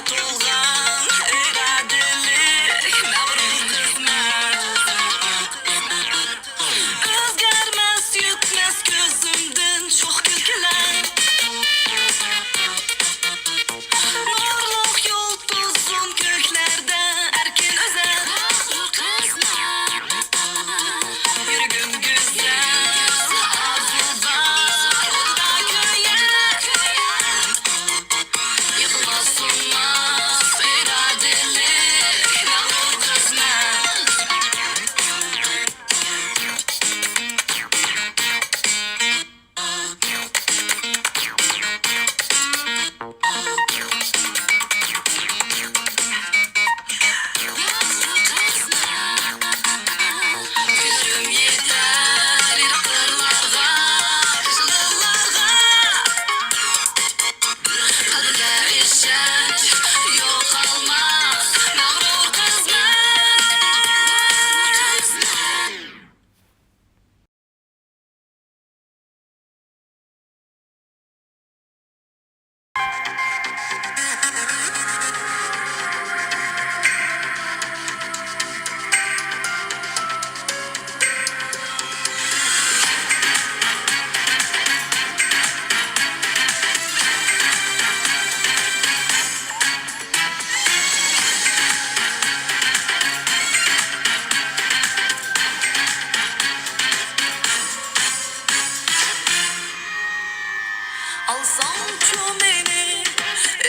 to'lg'an irodalik mag'rur qismat o'zgarmas yutmas ko'zimdan sho'x kulkilar nurliq yulduzim ko'klarda erkin o'zar yuragim go'zal arzular o'tida kuyar yıkılmaz sunmaz iradalik mag'rur qismat Gücüm yeter yıraklarga, kışlalarga Kadına işaret yok olmaz Mağrur kızlar Alsam çömeni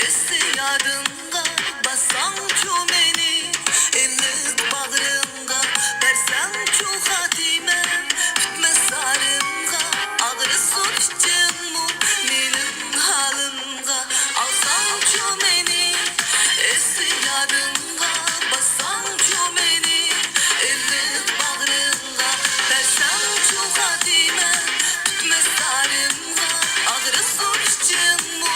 istiyadınga Bassam çömeni ellik bağrınga Versem çu hatime bitmez sarımga Ağrısın içim mu benim halimga Alsam çömeni istiyadınga Bassam çömeni ellik bağrınga Versem çu hatime bitmez sarımga Ağrısın içim mu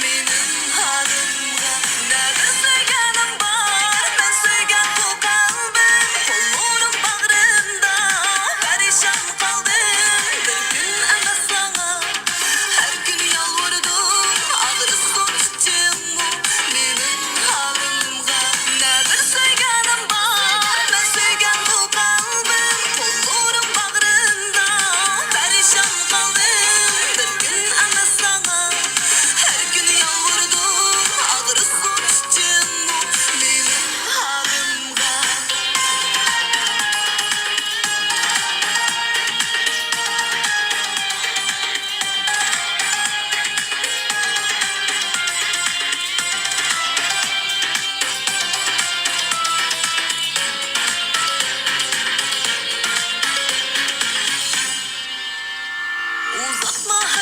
benim halimga Nerede sevgilim var ben sevgen bu kalbim Kollarım bağrımda perişan kaldım Bir gün ana sana her gün yalvardım Ağrısın içim mu benim halimga Nerede sevgilim var ben sevgen bu kalbim Kollarım bağrımda perişan kaldım Bir gün ana sana her gün yalvardım Ağrısın içim mu benim halimga Uzatma